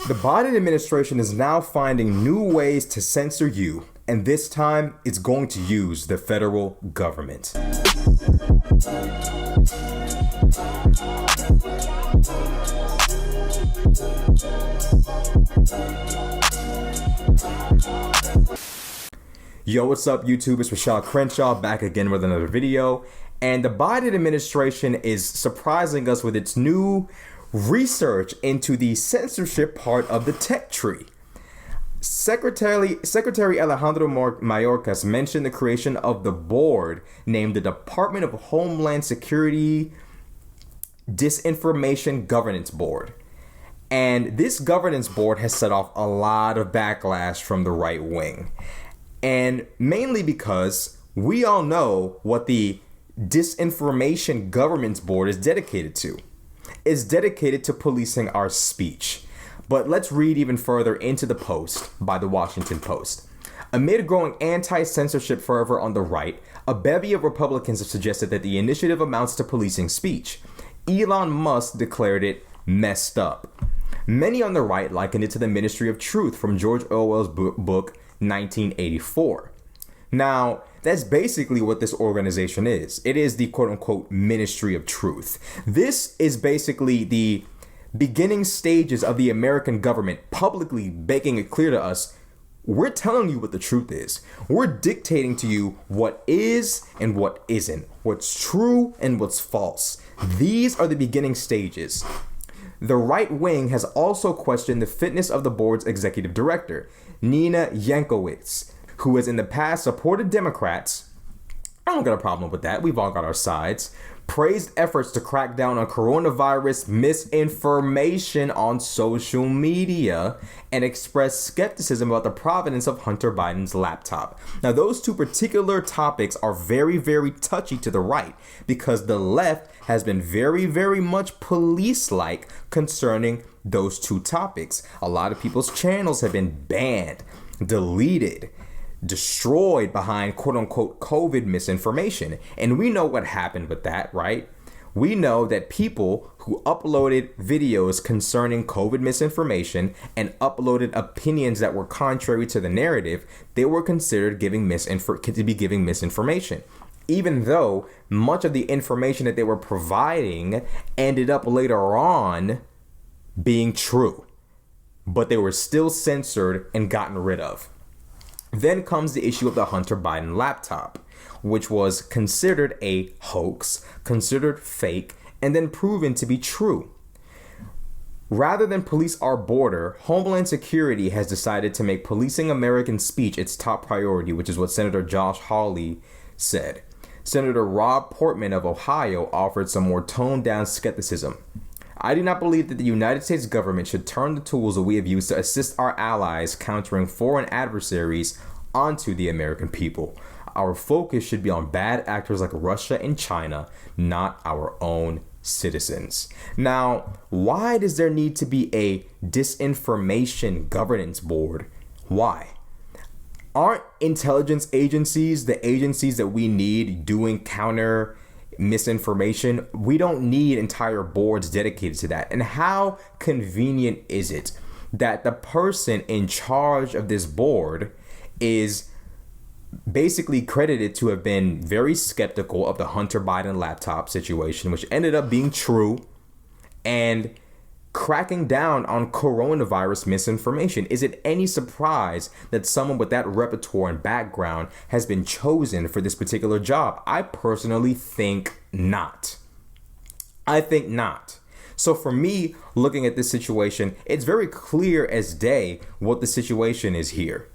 The Biden administration is now finding new ways to censor you, and this time it's going to use the federal government. Yo, what's up YouTube? It's Rashad Crenshaw back again with another video. And the Biden administration is surprising us with its new research into the censorship part of the tech tree. Secretary Alejandro Mayorkas mentioned the creation of the board named the Department of Homeland Security Disinformation Governance Board. And this governance board has set off a lot of backlash from the right wing. And mainly because we all know what the Disinformation Governance Board is dedicated to. It's dedicated to policing our speech. But let's read even further into the post by the Washington Post. Amid growing anti-censorship fervor on the right, a bevy of Republicans have suggested that the initiative amounts to policing speech. Elon Musk declared it messed up. Many on the right likened it to the Ministry of Truth from George Orwell's book 1984. Now, that's basically what this organization is. It is the quote-unquote Ministry of Truth. This is basically the beginning stages of the American government publicly making it clear to us, we're telling you what the truth is. We're dictating to you what is and what isn't, what's true and what's false. These are the beginning stages. The right wing has also questioned the fitness of the board's executive director, Nina Yankowicz, who has in the past supported Democrats. I don't got a problem with that. We've all got our sides. Praised efforts to crack down on coronavirus misinformation on social media and expressed skepticism about the provenance of Hunter Biden's laptop. Now, those two particular topics are very, very touchy to the right because the left has been very, very much police-like concerning those two topics. A lot of people's channels have been banned, deleted, destroyed behind quote-unquote COVID misinformation. And we know what happened with that, right? We know that people who uploaded videos concerning COVID misinformation and uploaded opinions that were contrary to the narrative, they were considered giving misinformation. Even though much of the information that they were providing ended up later on being true, but they were still censored and gotten rid of. Then comes the issue of the Hunter Biden laptop, which was considered a hoax, considered fake, and then proven to be true. Rather than police our border, Homeland Security has decided to make policing American speech its top priority, which is what Senator Josh Hawley said. Senator Rob Portman of Ohio offered some more toned-down skepticism. I do not believe that the United States government should turn the tools that we have used to assist our allies countering foreign adversaries onto the American people. Our focus should be on bad actors like Russia and China, not our own citizens. Now, why does there need to be a disinformation governance board? Why? Aren't intelligence agencies the agencies that we need doing counter misinformation? We don't need entire boards dedicated to that. And how convenient is it that the person in charge of this board is basically credited to have been very skeptical of the Hunter Biden laptop situation, which ended up being true, and cracking down on coronavirus misinformation? Is it any surprise that someone with that repertoire and background has been chosen for this particular job? I personally think not. I think not. So for me, looking at this situation, it's very clear as day what the situation is here.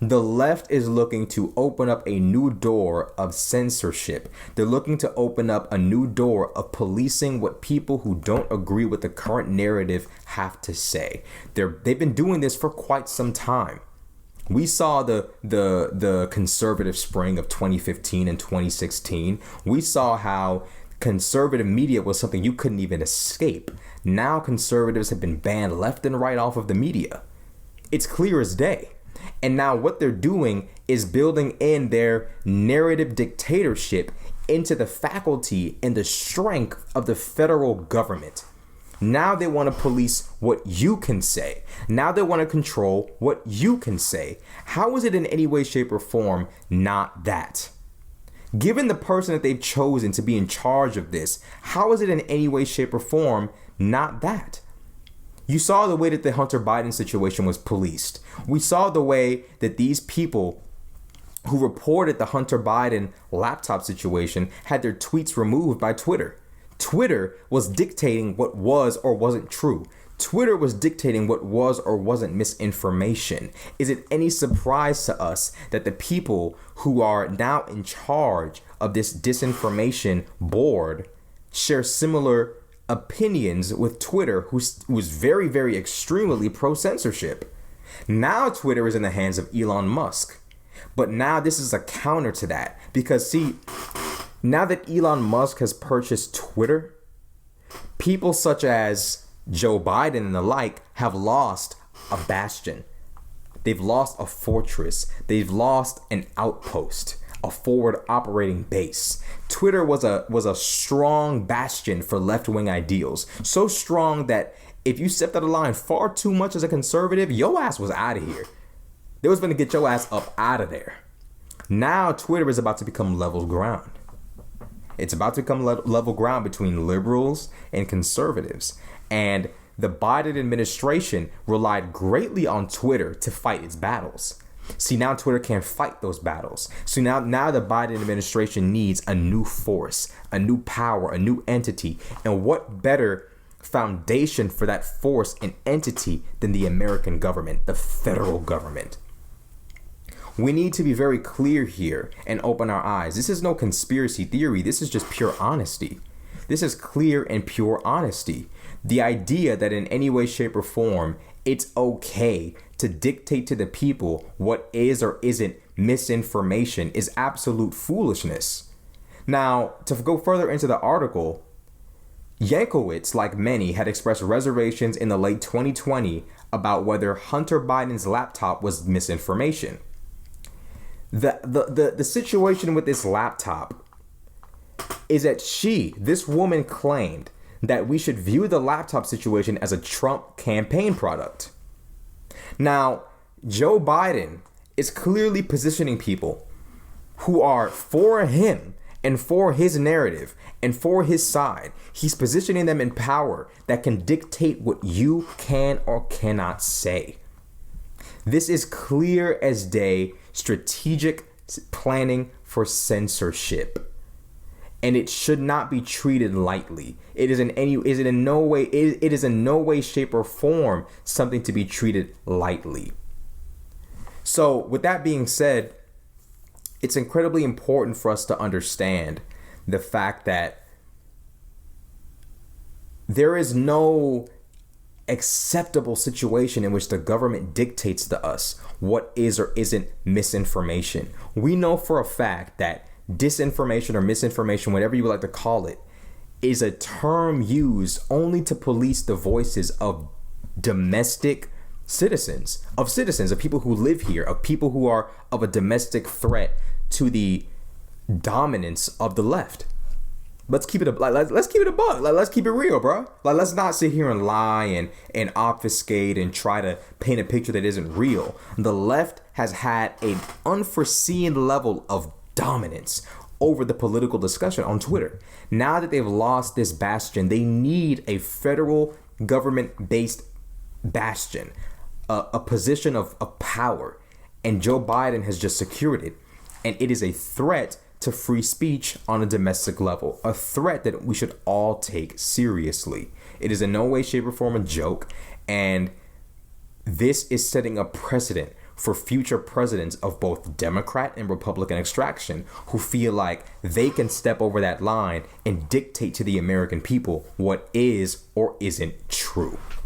The left is looking to open up a new door of censorship. They're looking to open up a new door of policing what people who don't agree with the current narrative have to say. They've been doing this for quite some time. We saw the conservative spring of 2015 and 2016. We saw how conservative media was something you couldn't even escape. Now conservatives have been banned left and right off of the media. It's clear as day. And now what they're doing is building in their narrative dictatorship into the faculty and the strength of the federal government. Now they want to police what you can say. Now they want to control what you can say. How is it in any way, shape, or form not that? Given the person that they've chosen to be in charge of this, how is it in any way, shape, or form not that? You saw the way that the Hunter Biden situation was policed. We saw the way that these people who reported the Hunter Biden laptop situation had their tweets removed by Twitter. Twitter was dictating what was or wasn't true. Twitter was dictating what was or wasn't misinformation. Is it any surprise to us that the people who are now in charge of this disinformation board share similar opinions with Twitter, who's very, very extremely pro-censorship? Now Twitter is in the hands of Elon Musk. But now this is a counter to that. Because see, now that Elon Musk has purchased Twitter, people such as Joe Biden and the like have lost a bastion. They've lost a fortress. They've lost an outpost, a forward operating base. Twitter was a strong bastion for left-wing ideals. So strong that if you stepped out of line far too much as a conservative, your ass was out of here. They was going to get your ass up out of there. Now Twitter is about to become level ground. It's about to become level ground between liberals and conservatives. And the Biden administration relied greatly on Twitter to fight its battles. See, now Twitter can't fight those battles. So now the Biden administration needs a new force, a new power, a new entity. And what better foundation for that force and entity than the American government, the federal government? We need to be very clear here and open our eyes. This is no conspiracy theory. This is just pure honesty. This is clear and pure honesty. The idea that in any way, shape, or form, it's okay to dictate to the people what is or isn't misinformation is absolute foolishness. Now, to go further into the article, Yankowicz, like many, had expressed reservations in the late 2020 about whether Hunter Biden's laptop was misinformation. The situation with this laptop is that this woman claimed that we should view the laptop situation as a Trump campaign product. Now, Joe Biden is clearly positioning people who are for him and for his narrative and for his side. He's positioning them in power that can dictate what you can or cannot say. This is clear as day strategic planning for censorship. And it should not be treated lightly. It is in no way, shape, or form something to be treated lightly. So with that being said, it's incredibly important for us to understand the fact that there is no acceptable situation in which the government dictates to us what is or isn't misinformation. We know for a fact that disinformation or misinformation, whatever you would like to call it, is a term used only to police the voices of domestic citizens, of people who live here, of people who are of a domestic threat to the dominance of the left. Let's keep it a let's keep it a buck. Let's keep it real, bro. Let's not sit here and lie and obfuscate and try to paint a picture that isn't real. The left has had an unforeseen level of dominance over the political discussion on Twitter. Now that they've lost this bastion, they need a federal government-based bastion, a position of power. And Joe Biden has just secured it. And it is a threat to free speech on a domestic level, a threat that we should all take seriously. It is in no way, shape, or form a joke. And this is setting a precedent for future presidents of both Democrat and Republican extraction who feel like they can step over that line and dictate to the American people what is or isn't true.